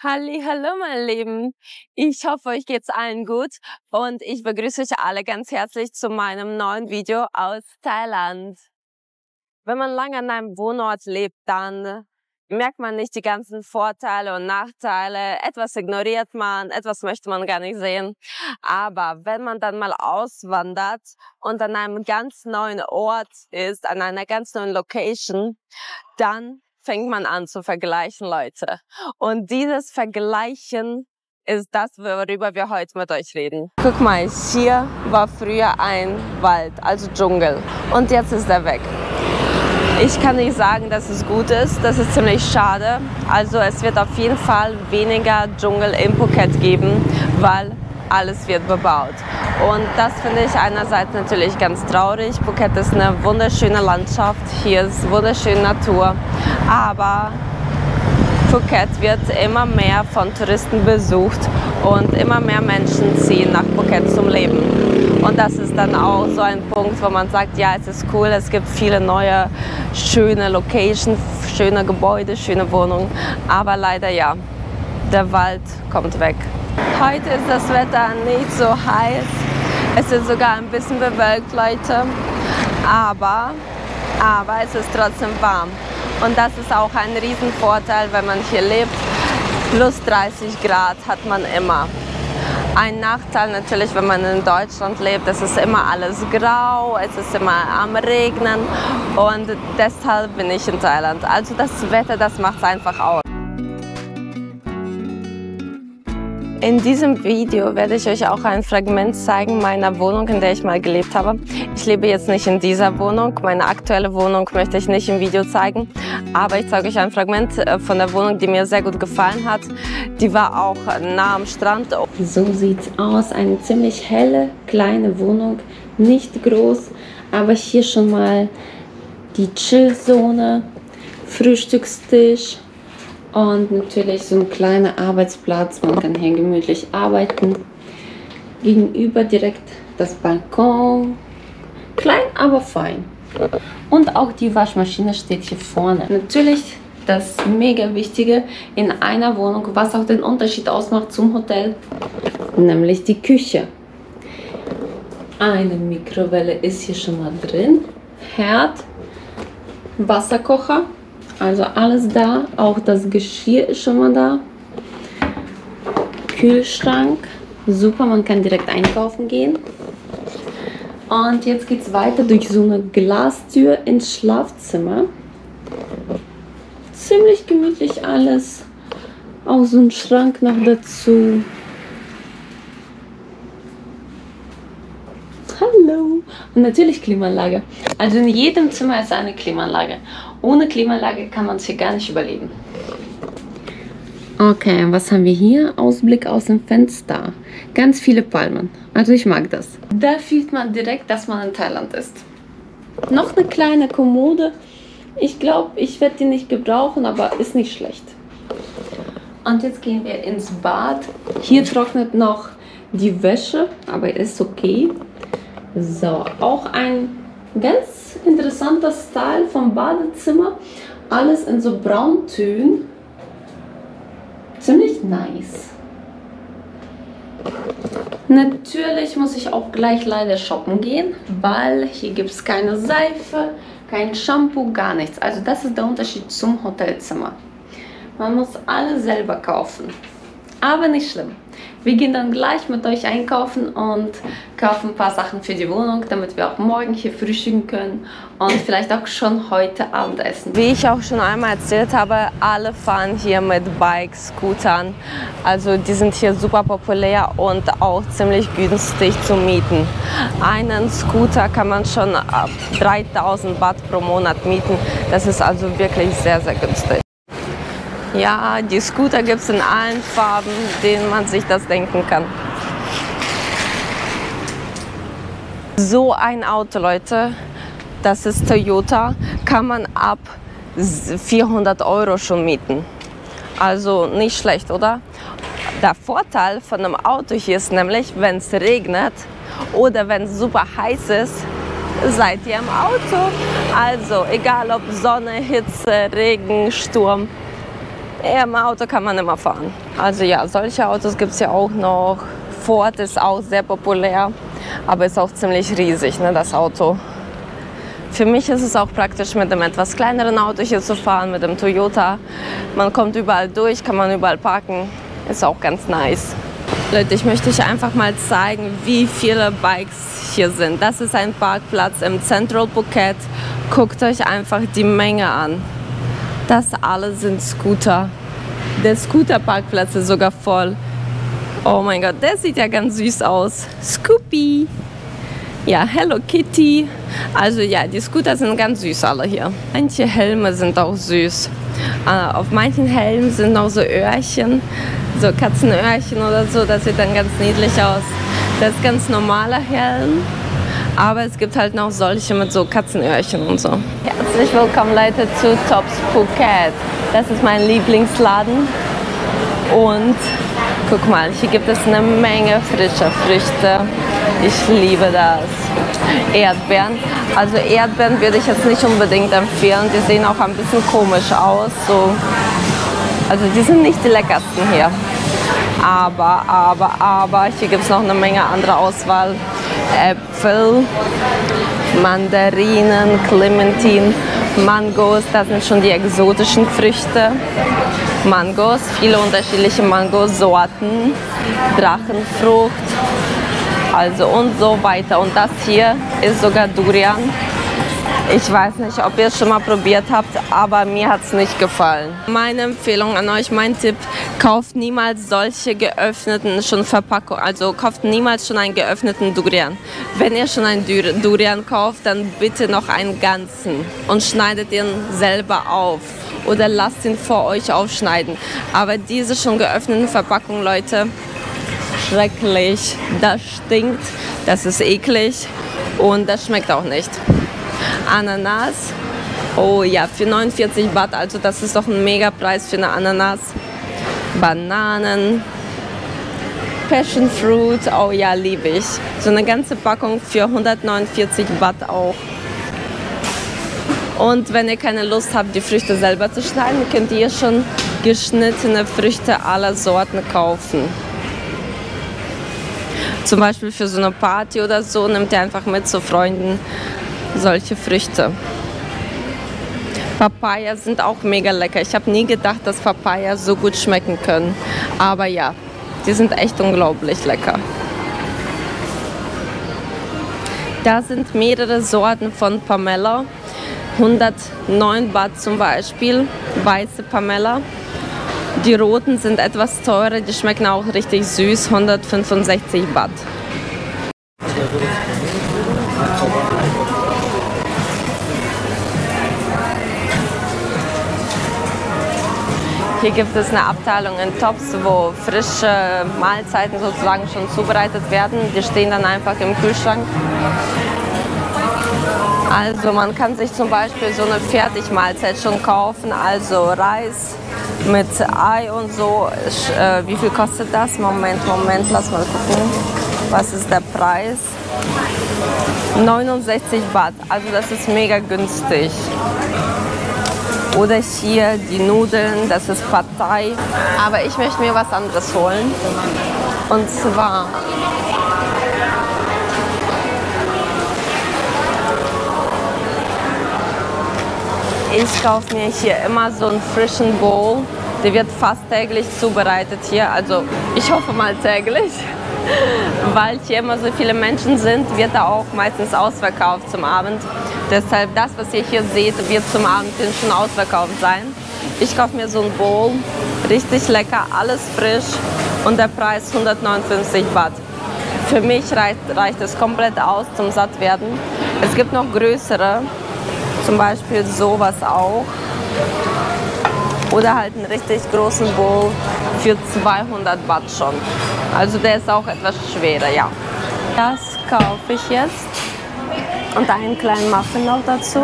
Hallo, meine Lieben. Ich hoffe, euch geht's allen gut und ich begrüße euch alle ganz herzlich zu meinem neuen Video aus Thailand. Wenn man lange an einem Wohnort lebt, dann merkt man nicht die ganzen Vorteile und Nachteile. Etwas ignoriert man, etwas möchte man gar nicht sehen. Aber wenn man dann mal auswandert und an einem ganz neuen Ort ist, an einer ganz neuen Location, dann fängt man an zu vergleichen, Leute. Und dieses Vergleichen ist das, worüber wir heute mit euch reden. Guck mal, hier war früher ein Wald, also Dschungel. Und jetzt ist er weg. Ich kann nicht sagen, dass es gut ist. Das ist ziemlich schade. Also es wird auf jeden Fall weniger Dschungel in Phuket geben, weil alles wird bebaut. Und das finde ich einerseits natürlich ganz traurig. Phuket ist eine wunderschöne Landschaft, hier ist wunderschöne Natur, aber Phuket wird immer mehr von Touristen besucht und immer mehr Menschen ziehen nach Phuket zum Leben. Und das ist dann auch so ein Punkt, wo man sagt, ja, es ist cool, es gibt viele neue, schöne Locations, schöne Gebäude, schöne Wohnungen, aber leider ja, der Wald kommt weg. Heute ist das Wetter nicht so heiß, es ist sogar ein bisschen bewölkt, Leute, aber es ist trotzdem warm. Und das ist auch ein Riesenvorteil, wenn man hier lebt. Plus 30 Grad hat man immer. Ein Nachteil natürlich, wenn man in Deutschland lebt, es ist immer alles grau, es ist immer am Regnen und deshalb bin ich in Thailand. Also das Wetter, das macht es einfach aus. In diesem Video werde ich euch auch ein Fragment zeigen meiner Wohnung, in der ich mal gelebt habe. Ich lebe jetzt nicht in dieser Wohnung, meine aktuelle Wohnung möchte ich nicht im Video zeigen, aber ich zeige euch ein Fragment von der Wohnung, die mir sehr gut gefallen hat. Die war auch nah am Strand. So sieht's aus, eine ziemlich helle, kleine Wohnung, nicht groß, aber hier schon mal die Chillzone, Frühstückstisch. Und natürlich so ein kleiner Arbeitsplatz, man kann hier gemütlich arbeiten. Gegenüber direkt das Balkon, klein, aber fein. Und auch die Waschmaschine steht hier vorne. Natürlich das mega Wichtige in einer Wohnung, was auch den Unterschied ausmacht zum Hotel, nämlich die Küche. Eine Mikrowelle ist hier schon mal drin, Herd, Wasserkocher. Also alles da, auch das Geschirr ist schon mal da. Kühlschrank, super, man kann direkt einkaufen gehen. Und jetzt geht es weiter durch so eine Glastür ins Schlafzimmer. Ziemlich gemütlich alles. Auch so ein Schrank noch dazu. Hallo! Und natürlich Klimaanlage. Also in jedem Zimmer ist eine Klimaanlage. Ohne Klimaanlage kann man es hier gar nicht überleben. Okay, was haben wir hier? Ausblick aus dem Fenster. Ganz viele Palmen. Also ich mag das. Da fühlt man direkt, dass man in Thailand ist. Noch eine kleine Kommode. Ich glaube, ich werde die nicht gebrauchen, aber ist nicht schlecht. Und jetzt gehen wir ins Bad. Hier trocknet noch die Wäsche, aber ist okay. So, auch ein ganz interessanter Style vom Badezimmer. Alles in so Brauntönen. Ziemlich nice. Natürlich muss ich auch gleich leider shoppen gehen, weil hier gibt es keine Seife, kein Shampoo, gar nichts. Also das ist der Unterschied zum Hotelzimmer. Man muss alles selber kaufen. Aber nicht schlimm. Wir gehen dann gleich mit euch einkaufen und kaufen ein paar Sachen für die Wohnung, damit wir auch morgen hier frühstücken können und vielleicht auch schon heute Abend essen. Wie ich auch schon einmal erzählt habe, alle fahren hier mit Bikes, Scootern. Also die sind hier super populär und auch ziemlich günstig zu mieten. Einen Scooter kann man schon ab 3000 Baht pro Monat mieten. Das ist also wirklich sehr, sehr günstig. Ja, die Scooter gibt es in allen Farben, denen man sich das denken kann. So ein Auto, Leute, das ist Toyota, kann man ab 400 € schon mieten. Also nicht schlecht, oder? Der Vorteil von einem Auto hier ist nämlich, wenn es regnet oder wenn es super heiß ist, seid ihr im Auto. Also egal ob Sonne, Hitze, Regen, Sturm. Ja, im Auto kann man immer fahren. Also ja, solche Autos gibt es ja auch noch. Ford ist auch sehr populär, aber ist auch ziemlich riesig, ne, das Auto. Für mich ist es auch praktisch, mit einem etwas kleineren Auto hier zu fahren, mit dem Toyota. Man kommt überall durch, kann man überall parken. Ist auch ganz nice. Leute, ich möchte euch einfach mal zeigen, wie viele Bikes hier sind. Das ist ein Parkplatz im Central Phuket. Guckt euch einfach die Menge an. Das alle sind Scooter. Der Scooter-Parkplatz ist sogar voll. Oh mein Gott, der sieht ja ganz süß aus. Scoopy. Ja, Hello Kitty. Also ja, die Scooter sind ganz süß alle hier. Manche Helme sind auch süß. Auf manchen Helmen sind noch so Öhrchen, so Katzenöhrchen oder so. Das sieht dann ganz niedlich aus. Das ist ganz normaler Helm, aber es gibt halt noch solche mit so Katzenöhrchen und so. Herzlich willkommen, Leute, zu Tops Phuket. Das ist mein Lieblingsladen. Und guck mal, hier gibt es eine Menge frischer Früchte. Ich liebe das. Erdbeeren. Also Erdbeeren würde ich jetzt nicht unbedingt empfehlen. Die sehen auch ein bisschen komisch aus. So. Also die sind nicht die leckersten hier. Aber hier gibt es noch eine Menge andere Auswahl. Äpfel, Mandarinen, Clementine, Mangos. Das sind schon die exotischen Früchte. Mangos, viele unterschiedliche Mangosorten, Drachenfrucht, also und so weiter. Und das hier ist sogar Durian. Ich weiß nicht, ob ihr es schon mal probiert habt, aber mir hat es nicht gefallen. Meine Empfehlung an euch, mein Tipp, kauft niemals solche geöffneten schon Verpackungen, also kauft niemals schon einen geöffneten Durian. Wenn ihr schon einen Durian kauft, dann bitte noch einen ganzen und schneidet ihn selber auf. Oder lasst ihn vor euch aufschneiden. Aber diese schon geöffneten Verpackungen, Leute, schrecklich. Das stinkt, das ist eklig und das schmeckt auch nicht. Ananas, oh ja, für 49 Baht, also das ist doch ein Megapreis für eine Ananas. Bananen, Passion Fruit, oh ja, liebe ich. So eine ganze Packung für 149 Baht auch. Und wenn ihr keine Lust habt, die Früchte selber zu schneiden, könnt ihr schon geschnittene Früchte aller Sorten kaufen. Zum Beispiel für so eine Party oder so, nehmt ihr einfach mit zu Freunden solche Früchte. Papaya sind auch mega lecker. Ich habe nie gedacht, dass Papaya so gut schmecken können. Aber ja, die sind echt unglaublich lecker. Da sind mehrere Sorten von Pomelo. 109 Baht zum Beispiel, weiße Pomelo. Die roten sind etwas teurer, die schmecken auch richtig süß, 165 Baht. Hier gibt es eine Abteilung in Tops, wo frische Mahlzeiten sozusagen schon zubereitet werden. Die stehen dann einfach im Kühlschrank. Also man kann sich zum Beispiel so eine Fertigmahlzeit schon kaufen, also Reis mit Ei und so. Wie viel kostet das? Moment, lass mal gucken. Was ist der Preis? 69 Baht, also das ist mega günstig. Oder hier die Nudeln, das ist Pad Thai. Aber ich möchte mir was anderes holen. Und zwar ich kaufe mir hier immer so einen frischen Bowl. Der wird fast täglich zubereitet hier. Also ich hoffe mal täglich. Weil hier immer so viele Menschen sind, wird er auch meistens ausverkauft zum Abend. Deshalb das, was ihr hier seht, wird zum Abend schon ausverkauft sein. Ich kaufe mir so einen Bowl, richtig lecker, alles frisch und der Preis 159 Baht. Für mich reicht es komplett aus zum Sattwerden. Es gibt noch größere, zum Beispiel sowas auch. Oder halt einen richtig großen Bowl für 200 Baht schon. Also der ist auch etwas schwerer, ja. Das kaufe ich jetzt. Und einen kleinen Muffin noch dazu.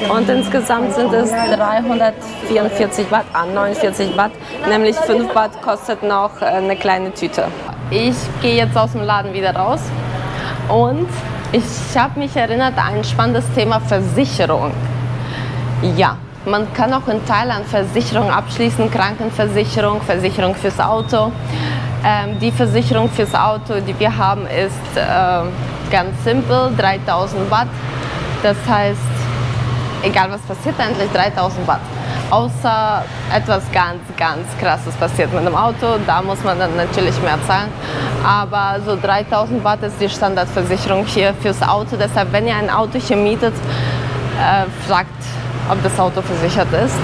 Und insgesamt sind es 344 Baht, 49 Baht. Nämlich 5 Baht kostet noch eine kleine Tüte. Ich gehe jetzt aus dem Laden wieder raus. Und ich habe mich erinnert an ein spannendes Thema Versicherung. Ja. Man kann auch in Thailand Versicherung abschließen, Krankenversicherung, Versicherung fürs Auto. Die Versicherung fürs Auto, die wir haben, ist ganz simpel, 3000 Baht. Das heißt, egal was passiert, eigentlich 3000 Baht. Außer etwas ganz Krasses passiert mit dem Auto, da muss man dann natürlich mehr zahlen. Aber so 3000 Baht ist die Standardversicherung hier fürs Auto. Deshalb, wenn ihr ein Auto hier mietet, fragt, ob das Auto versichert ist,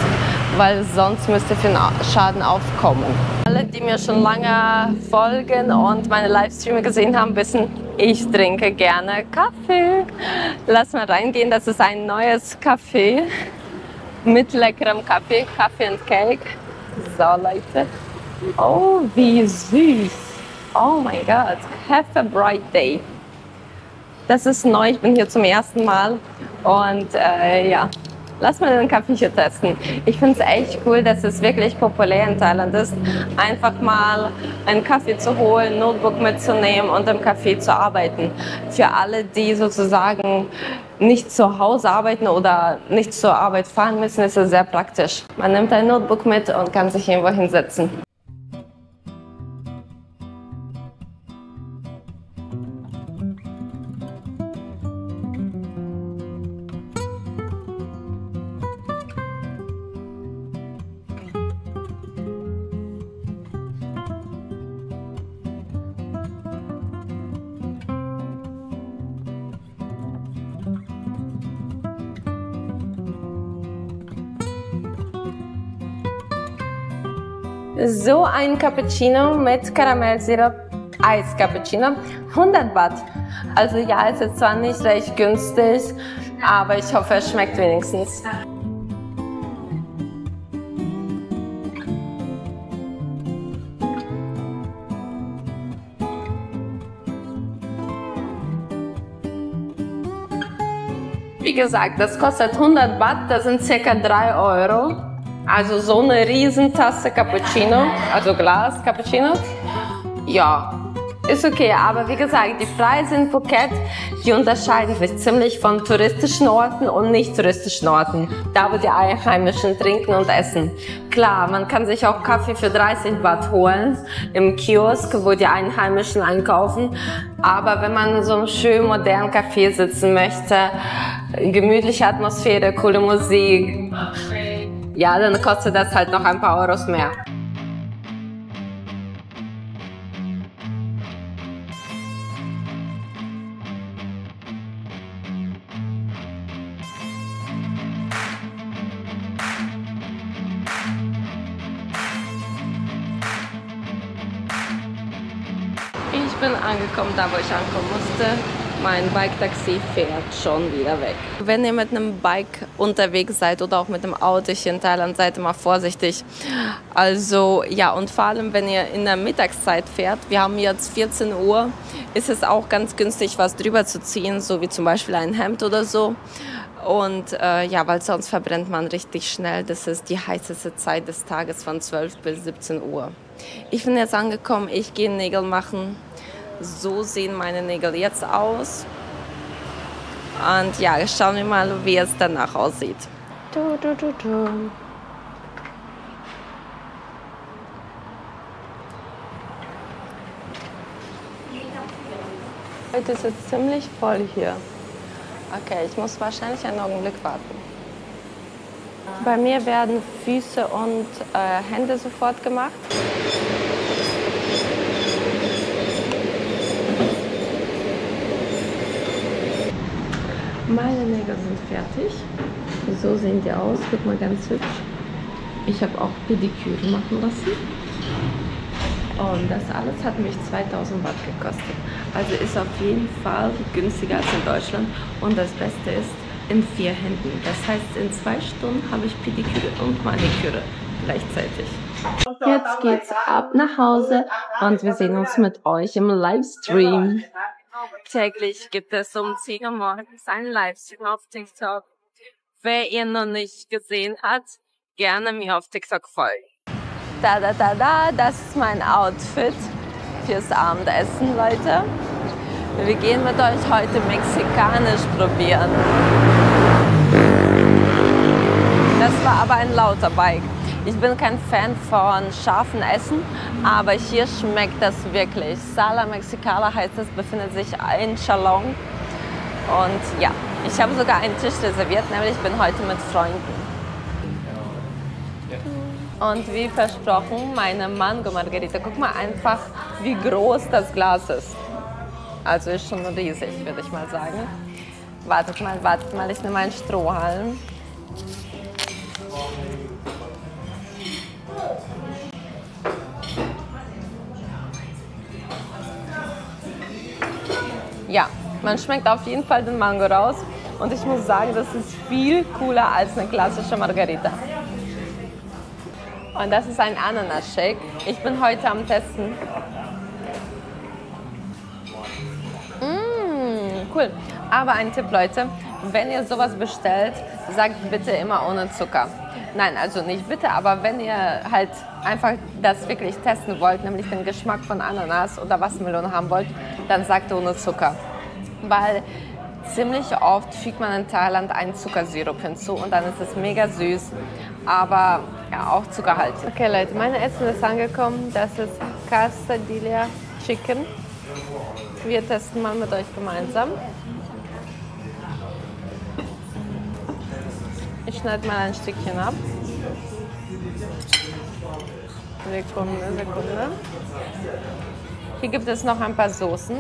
weil sonst müsst ihr für einen Schaden aufkommen. Alle, die mir schon lange folgen und meine Livestreams gesehen haben, wissen, ich trinke gerne Kaffee. Lass mal reingehen, das ist ein neues Café mit leckerem Kaffee, Kaffee and Cake. So, Leute. Oh, wie süß. Oh mein Gott, have a bright day. Das ist neu, ich bin hier zum ersten Mal und ja. Lass mal den Kaffee hier testen. Ich finde es echt cool, dass es wirklich populär in Thailand ist, einfach mal einen Kaffee zu holen, Notebook mitzunehmen und im Café zu arbeiten. Für alle, die sozusagen nicht zu Hause arbeiten oder nicht zur Arbeit fahren müssen, ist es sehr praktisch. Man nimmt ein Notebook mit und kann sich irgendwo hinsetzen. So ein Cappuccino mit Karamellsirup, Eis-Cappuccino, 100 Baht. Also ja, es ist zwar nicht recht günstig, aber ich hoffe, es schmeckt wenigstens. Wie gesagt, das kostet 100 Baht, das sind ca. 3 Euro. Also so eine Riesentasse Cappuccino, also Glas Cappuccino, ja, ist okay. Aber wie gesagt, die Preise in Phuket, die unterscheiden sich ziemlich von touristischen Orten und nicht touristischen Orten. Da, wo die Einheimischen trinken und essen. Klar, man kann sich auch Kaffee für 30 Baht holen im Kiosk, wo die Einheimischen einkaufen. Aber wenn man in so einem schönen modernen Café sitzen möchte, gemütliche Atmosphäre, coole Musik, ja, dann kostet das halt noch ein paar Euros mehr. Ich bin angekommen, da wo ich ankommen musste. Mein Bike-Taxi fährt schon wieder weg. Wenn ihr mit einem Bike unterwegs seid oder auch mit dem Auto hier in Thailand, seid immer vorsichtig. Also ja, und vor allem, wenn ihr in der Mittagszeit fährt, wir haben jetzt 14 Uhr, ist es auch ganz günstig, was drüber zu ziehen, so wie zum Beispiel ein Hemd oder so. Und ja, weil sonst verbrennt man richtig schnell. Das ist die heißeste Zeit des Tages von 12 bis 17 Uhr. Ich bin jetzt angekommen, ich gehe Nägel machen. So sehen meine Nägel jetzt aus. Und ja, schauen wir mal, wie es danach aussieht. Heute ist es ziemlich voll hier. Okay, ich muss wahrscheinlich einen Augenblick warten. Bei mir werden Füße und Hände sofort gemacht. Meine Nägel sind fertig. So sehen die aus. Guck mal, ganz hübsch. Ich habe auch Pediküre machen lassen. Und das alles hat mich 2000 Baht gekostet. Also ist auf jeden Fall günstiger als in Deutschland. Und das Beste ist, in 4 Händen. Das heißt, in 2 Stunden habe ich Pediküre und Maniküre gleichzeitig. Jetzt geht's ab nach Hause und wir sehen uns mit euch im Livestream. Täglich gibt es um 10 Uhr morgens einen Livestream auf TikTok. Wer ihn noch nicht gesehen hat, gerne mir auf TikTok folgen. Das ist mein Outfit fürs Abendessen, Leute. Wir gehen mit euch heute mexikanisch probieren. Das Das war aber ein lauter Bike. Ich bin kein Fan von scharfen Essen, aber hier schmeckt das wirklich. Sala Mexicana heißt es, befindet sich in Chalon. Und ja, ich habe sogar einen Tisch reserviert, nämlich ich bin heute mit Freunden. Und wie versprochen, meine Mango Margarita. Guck mal einfach, wie groß das Glas ist. Also ist schon riesig, würde ich mal sagen. Wartet mal, ich nehme einen Strohhalm. Ja, man schmeckt auf jeden Fall den Mango raus. Und ich muss sagen, das ist viel cooler als eine klassische Margarita. Und das ist ein Ananas-Shake. Ich bin heute am Testen. Cool. Aber ein Tipp, Leute, wenn ihr sowas bestellt, sagt bitte immer ohne Zucker. Nein, also nicht bitte, aber wenn ihr halt einfach das wirklich testen wollt, nämlich den Geschmack von Ananas oder Wassermelone haben wollt, dann sagt ohne Zucker. Weil ziemlich oft fügt man in Thailand einen Zuckersirup hinzu und dann ist es mega süß, aber ja, auch zuckerhaltig. Okay Leute, mein Essen ist angekommen. Das ist Quesadilla Chicken. Wir testen mal mit euch gemeinsam. Ich schneide mal ein Stückchen ab. Sekunde. Hier gibt es noch ein paar Soßen.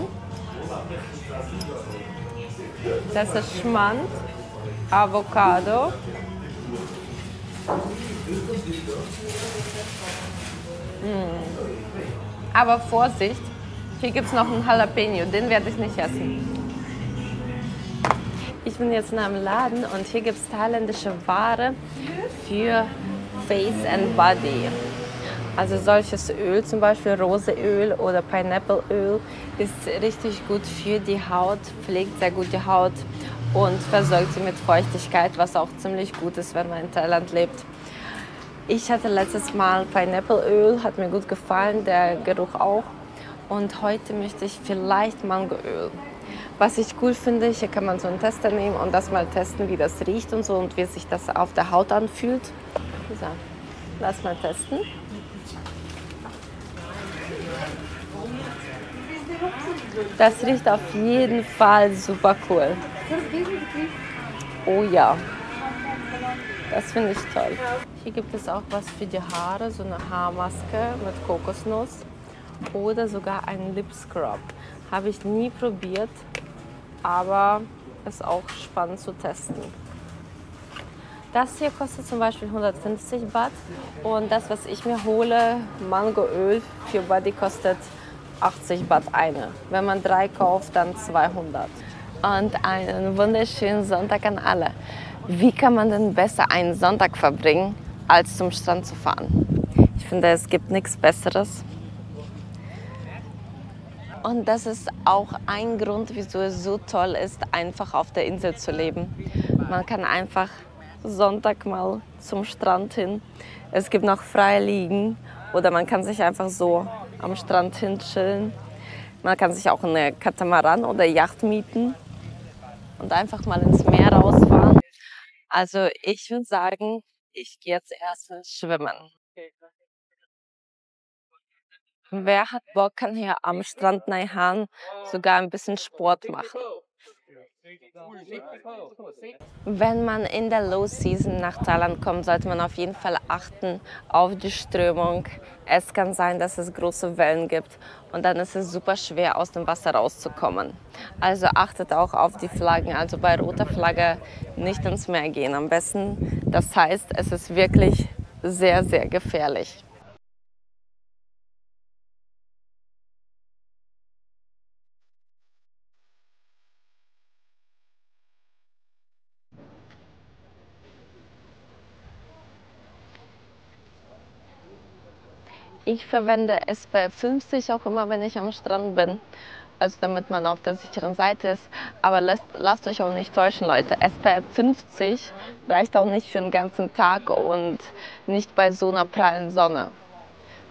Das ist Schmand, Avocado. Aber Vorsicht, hier gibt es noch einen Jalapeno, den werde ich nicht essen. Ich bin jetzt in einem Laden und hier gibt es thailändische Ware für Face and Body. Also solches Öl, zum Beispiel Roseöl oder Pineapple-Öl, ist richtig gut für die Haut, pflegt sehr gut die Haut und versorgt sie mit Feuchtigkeit, was auch ziemlich gut ist, wenn man in Thailand lebt. Ich hatte letztes Mal Pineapple-Öl, hat mir gut gefallen, der Geruch auch. Und heute möchte ich vielleicht Mangoöl. Was ich cool finde, hier kann man so einen Tester nehmen und das mal testen, wie das riecht und so und wie sich das auf der Haut anfühlt. So, lass mal testen. Das riecht auf jeden Fall super cool. Oh ja, das finde ich toll. Hier gibt es auch was für die Haare, so eine Haarmaske mit Kokosnuss oder sogar einen Lip Scrub. Habe ich nie probiert, aber ist auch spannend zu testen. Das hier kostet zum Beispiel 150 Baht und das, was ich mir hole, Mangoöl für Body, kostet 80 Baht eine. Wenn man 3 kauft, dann 200. Und einen wunderschönen Sonntag an alle. Wie kann man denn besser einen Sonntag verbringen, als zum Strand zu fahren? Ich finde, es gibt nichts Besseres. Und das ist auch ein Grund, wieso es so toll ist, einfach auf der Insel zu leben. Man kann einfach Sonntag mal zum Strand hin. Es gibt noch freie Liegen oder man kann sich einfach so am Strand hin chillen. Man kann sich auch eine Katamaran oder Yacht mieten und einfach mal ins Meer rausfahren. Also ich würde sagen, ich gehe jetzt erstmal schwimmen. Wer hat Bock, kann hier am Strand Nai Han sogar ein bisschen Sport machen. Wenn man in der Low Season nach Thailand kommt, sollte man auf jeden Fall achten auf die Strömung. Es kann sein, dass es große Wellen gibt und dann ist es super schwer, aus dem Wasser rauszukommen. Also achtet auch auf die Flaggen. Also bei roter Flagge nicht ins Meer gehen am besten. Das heißt, es ist wirklich sehr, sehr gefährlich. Ich verwende SPF 50 auch immer, wenn ich am Strand bin. Also damit man auf der sicheren Seite ist. Aber lasst euch auch nicht täuschen, Leute. SPF 50 reicht auch nicht für den ganzen Tag und nicht bei so einer prallen Sonne.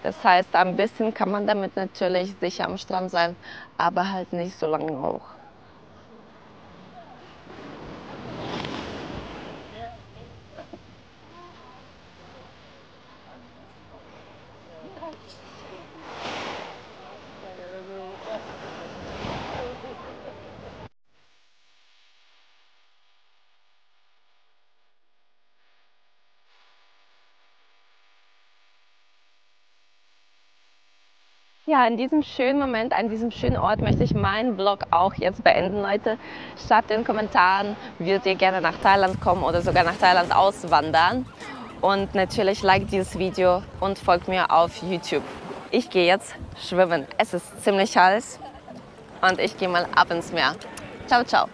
Das heißt, ein bisschen kann man damit natürlich sicher am Strand sein, aber halt nicht so lange auch. Ja, in diesem schönen Moment, an diesem schönen Ort möchte ich meinen Vlog auch jetzt beenden, Leute. Schreibt in den Kommentaren, würdet ihr gerne nach Thailand kommen oder sogar nach Thailand auswandern. Und natürlich liked dieses Video und folgt mir auf YouTube. Ich gehe jetzt schwimmen. Es ist ziemlich heiß und ich gehe mal ab ins Meer. Ciao, ciao.